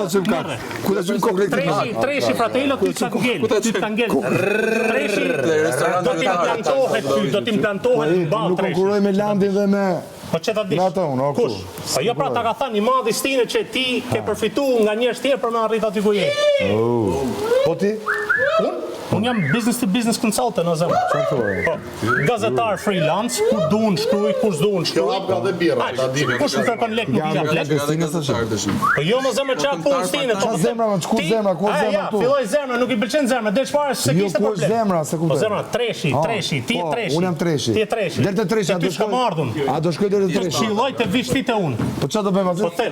ta çojmë kak? Ku ta çojmë kokë elektrike? Treshi fratello ty ta ngel. Treshi do t'implantohet në banë. Nuk konkurroj me Landin dhe me Po që ta dish? Kush? Po jo pra ta ka thënë i madhi stine që ti ke përfitu nga njerëz tjerë për me arrit aty ku je. Po ti? Unë jam business to business consultant, o zemë. Po, gazetar freelance, kur duhen shkruj, kur s'duhen shkruj. Kjo hap ka dhe birra, ta dini. Kush më kërkon lek, nuk i jap lek. Po jo më zemë që punë stine. Qa zemra, më ku zemra, ku zemra tu? Filloj zemra, nuk i pëlqen zemra, del çfarë se kishte problem. Jo, ku zemra, se ku. Po zemra, treshi, ti je treshi. Unë jam treshi. Ti je treshi. Del te treshi, a do shkoj ardhun. A do shkoj deri te treshi? Shilloj të vish ti te unë. Po çfarë do bëjmë aty? Po the.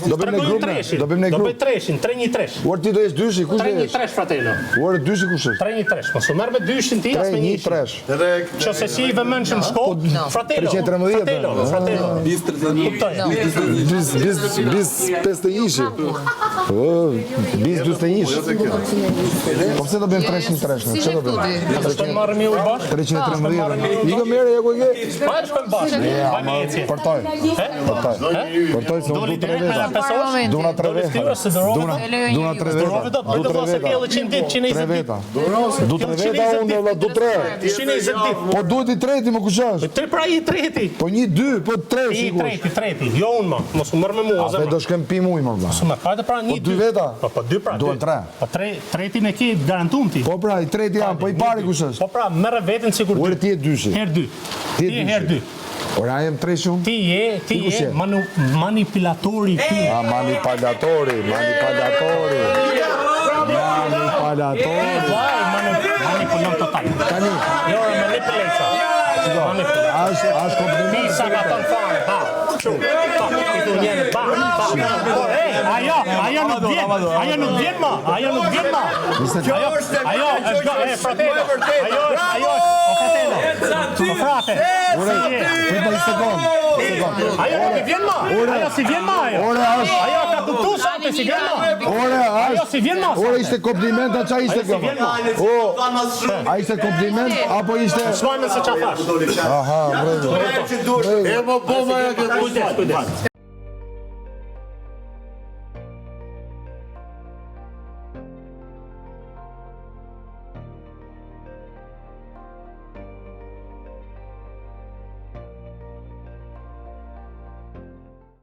Do bëjmë në grup. Do bëjmë në grup. Do bëj treshin, 3-1-3. Or ti do jesh dyshi, kush je? 3-1-3 fratello. Or dyshi kush është? 3-1-3. Mos u merr me dyshin ti as me njëshin. 3-1-3. Që se si i vëmendshëm shko, fratello. Bis 51. Bis 21. Po pse do bëjmë 3-1-3? Çfarë do bëjmë? Do të marrëm ju bash? 313. Iko merë ja ku e ke? Pa shkojmë bashkë. Portoj. Portoj se unë du 3 veta. Duna 3 veta. Duna 3 veta. Du 3 veta. Du 3 veta unë valla, du 3. 120 ditë. Po duhet i treti më kush është? Tre pra i treti. Po 1-2, po 3 sigurisht. Treti. Jo unë ma, mos u merr me mua. Atë do shkem pi muj më valla. Mos u merr, hajde pra 1-2. Po 2 veta. Po 2 pra. Duhen 3. Po tretin e ke garantum ti. Po pra, i treti jam, po i pari kush është? Po pra, merr veten sikur. Ore ti je dyshi. Herë 2. Ti je herë 2. Ora jem treshun? Ti je manipulatori ti. Manipulatori. Manipulon total. Tani. Jo, manipulenca. As kompliment. Sa ka ton fare, ba. Ajo nuk vjen ma. Ajo, fratello. Frate. Prima i sekond. Ajo nuk vjen ma. Ajo si vjen ma. Ajo ka kuptu sa të si vjen ma. Ajo si vjen ma. Ora ishte kompliment a qa ishte kjo? A ishte kompliment apo ishte? Shmajme se qa thash. Aha, bravo. E më bëma e këtë. Kujdes.